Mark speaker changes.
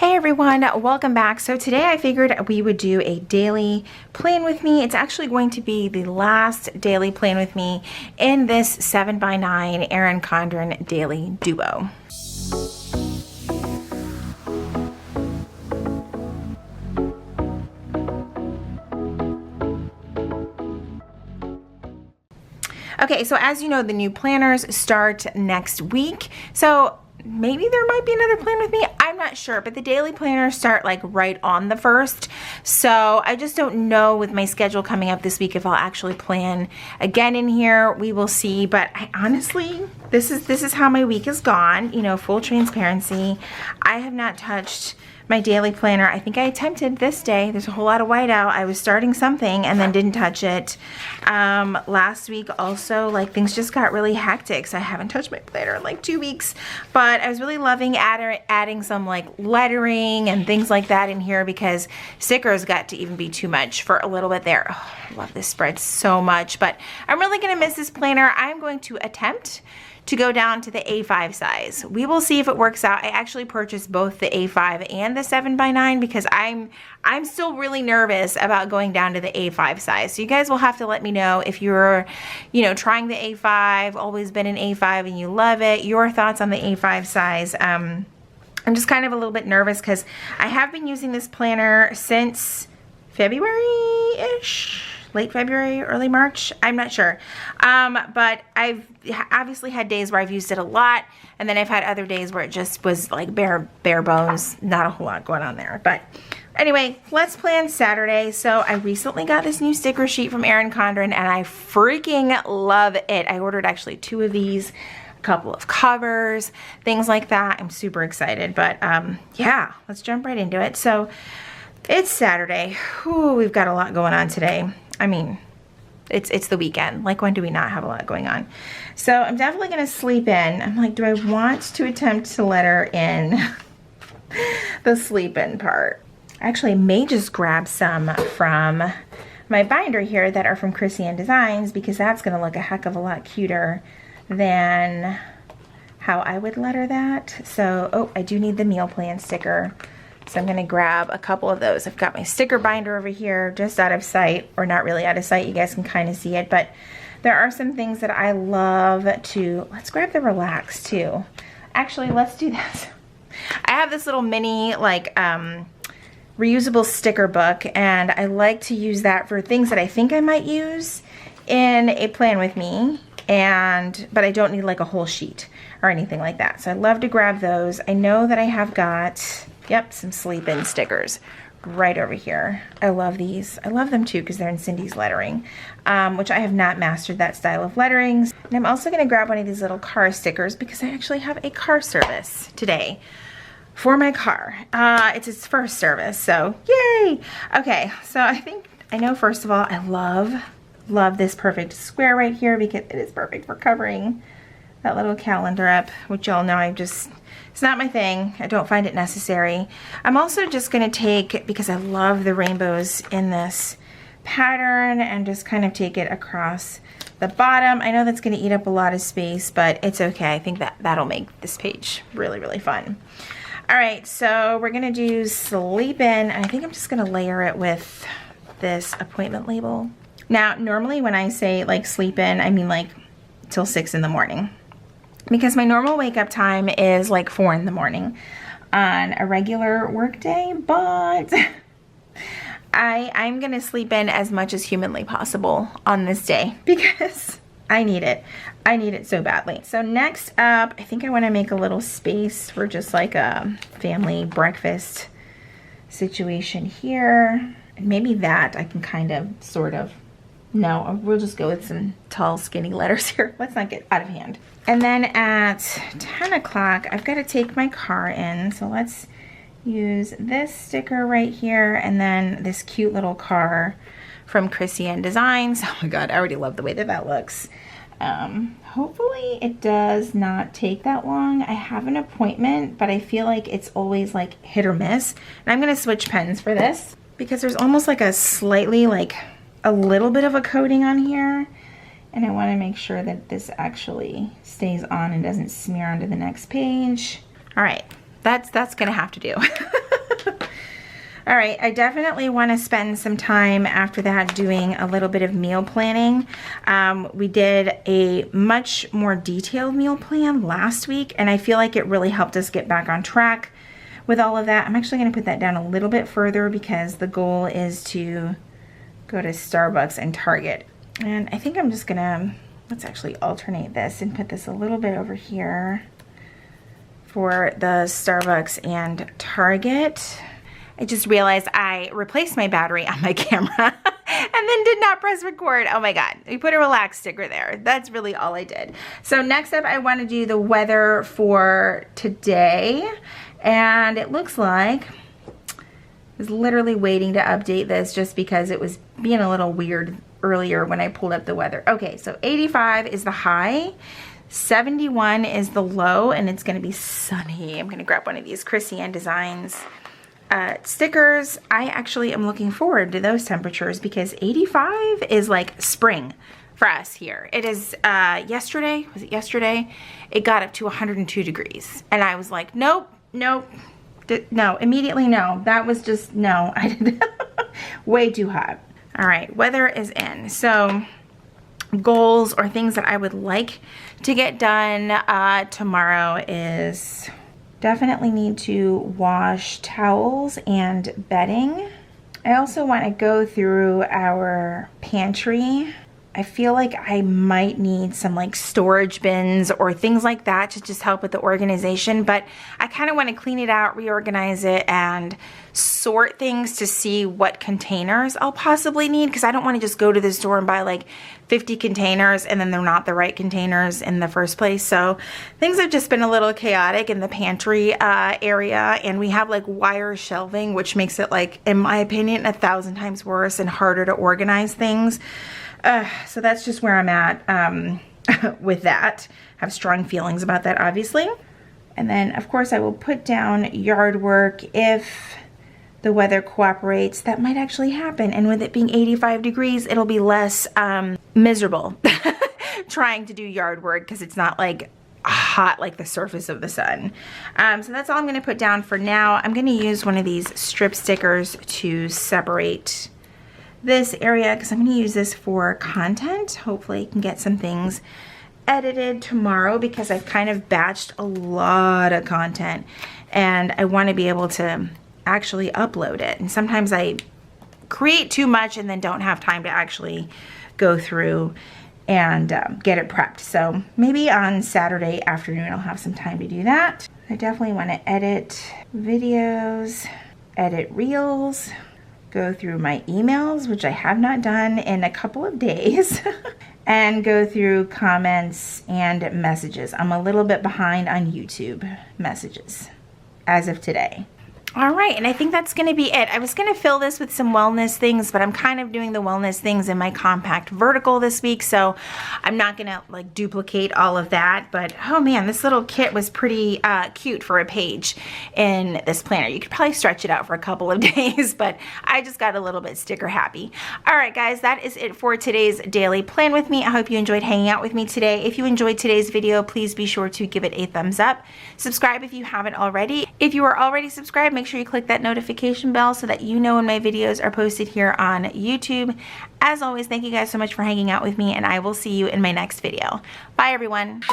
Speaker 1: Hey everyone, welcome back. So today I figured we would do a daily plan with me. It's actually going to be the last daily plan with me in this 7x9 Erin Condren daily duo. Okay, so as you know, the new planners start next week. So maybe there might be another plan with me. I'm not sure, but the daily planners start like right on the 1st. So I just don't know with my schedule coming up this week if I'll actually plan again in here. We will see. But I honestly, this is how my week has gone. You know, full transparency. I have not touched my daily planner. I think I attempted this day. There's a whole lot of whiteout. I was starting something and then didn't touch it. Last week also, like, things just got really hectic, so I haven't touched my planner in like 2 weeks. But I was really loving adding some like lettering and things like that in here because stickers got to even be too much for a little bit there. Oh, I love this spread so much, but I'm really gonna miss this planner. I'm going to attempt to go down to the A5 size. We will see if it works out. I actually purchased both the A5 and the 7x9 because I'm still really nervous about going down to the A5 size. So you guys will have to let me know if you're, you know, trying the A5, always been an A5 and you love it, your thoughts on the A5 size. I'm just kind of a little bit nervous because I have been using this planner since February-ish. Late February, early March, I'm not sure. But I've obviously had days where I've used it a lot, and then I've had other days where it just was like bare bones, not a whole lot going on there. But anyway, let's plan Saturday. So I recently got this new sticker sheet from Erin Condren, and I freaking love it. I ordered actually 2 of these, a couple of covers, things like that. I'm super excited, but yeah, let's jump right into it. So it's Saturday. Ooh, we've got a lot going on today. I mean, it's the weekend. Like, when do we not have a lot going on? So I'm definitely gonna sleep in. I'm like, do I want to attempt to letter in the sleep in part? Actually, I may just grab some from my binder here that are from Chrissy Designs because that's gonna look a heck of a lot cuter than how I would letter that. So, oh, I do need the meal plan sticker. So I'm gonna grab a couple of those. I've got my sticker binder over here, just out of sight, or not really out of sight. You guys can kind of see it, but there are some things that I love to, let's grab the Relax too. Actually, let's do that. I have this little mini, like, reusable sticker book, and I like to use that for things that I think I might use in a plan with me, but I don't need like a whole sheet or anything like that. So I love to grab those. I know that I have got, yep, some sleep in stickers right over here. I love these. I love them too because they're in Cindy's lettering, which I have not mastered that style of lettering. And I'm also gonna grab one of these little car stickers because I actually have a car service today for my car. It's its first service, so yay! Okay, so I know first of all, I love this perfect square right here because it is perfect for covering that little calendar up, which y'all know it's not my thing. I don't find it necessary. I'm also just gonna take, because I love the rainbows in this pattern, and just kind of take it across the bottom. I know that's gonna eat up a lot of space, but it's okay. I think that'll make this page really, really fun. All right, so we're gonna do sleep in. I think I'm just gonna layer it with this appointment label. Now, normally when I say like sleep in, I mean like till 6 in the morning. Because my normal wake up time is like 4 in the morning on a regular work day, but I'm gonna sleep in as much as humanly possible on this day because I need it. I need it so badly. So next up, I think I wanna make a little space for just like a family breakfast situation here. And maybe that I can kind of, sort of, no, we'll just go with some tall, skinny letters here. Let's not get out of hand. And then at 10 o'clock, I've got to take my car in. So let's use this sticker right here, and then this cute little car from Chrissy Designs. Oh my God, I already love the way that looks. Hopefully it does not take that long. I have an appointment, but I feel like it's always like hit or miss. And I'm gonna switch pens for this because there's almost like a slightly, like a little bit of a coating on here. And I wanna make sure that this actually stays on and doesn't smear onto the next page. All right, that's gonna have to do. All right, I definitely want to spend some time after that doing a little bit of meal planning. We did a much more detailed meal plan last week, and I feel like it really helped us get back on track with all of that. I'm actually going to put that down a little bit further because the goal is to go to Starbucks and Target. And I think I'm just going to, let's actually alternate this and put this a little bit over here for the Starbucks and Target. I just realized I replaced my battery on my camera and then did not press record. Oh my God, we put a relax sticker there. That's really all I did. So next up, I want to do the weather for today. And it looks like I was literally waiting to update this just because it was being a little weird earlier when I pulled up the weather. Okay, so 85 is the high. 71 is the low, and it's going to be sunny. I'm going to grab one of these Christiane Designs stickers. I actually am looking forward to those temperatures because 85 is like spring for us here. It is yesterday, was it yesterday? It got up to 102 degrees, and I was like, nope, no, immediately no. That was just, no, I did way too hot. All right, weather is in. So goals or things that I would like to get done tomorrow is definitely need to wash towels and bedding. I also want to go through our pantry. I feel like I might need some like storage bins or things like that to just help with the organization, but I kind of want to clean it out, reorganize it, and sort things to see what containers I'll possibly need, because I don't want to just go to the store and buy like 50 containers and then they're not the right containers in the first place. So things have just been a little chaotic in the pantry area, and we have like wire shelving, which makes it, like, in my opinion, 1,000 times worse and harder to organize things. So that's just where I'm at with that. I have strong feelings about that, obviously. And then, of course, I will put down yard work if the weather cooperates. That might actually happen. And with it being 85 degrees, it'll be less miserable trying to do yard work because it's not like hot like the surface of the sun. So that's all I'm going to put down for now. I'm going to use one of these strip stickers to separate this area because I'm going to use this for content. Hopefully I can get some things edited tomorrow because I've kind of batched a lot of content and I want to be able to actually upload it. And sometimes I create too much and then don't have time to actually go through and get it prepped. So maybe on Saturday afternoon I'll have some time to do that. I definitely want to edit videos, edit reels, go through my emails, which I have not done in a couple of days, and go through comments and messages. I'm a little bit behind on YouTube messages as of today. All right, and I think that's going to be it. I was going to fill this with some wellness things, but I'm kind of doing the wellness things in my compact vertical this week, so I'm not going to like duplicate all of that. But oh man, this little kit was pretty cute for a page in this planner. You could probably stretch it out for a couple of days, but I just got a little bit sticker happy. All right, guys, that is it for today's daily plan with me. I hope you enjoyed hanging out with me today. If you enjoyed today's video, please be sure to give it a thumbs up. Subscribe if you haven't already. If you are already subscribed, make sure you click that notification bell so that you know when my videos are posted here on YouTube. As always, thank you guys so much for hanging out with me, and I will see you in my next video. Bye, everyone.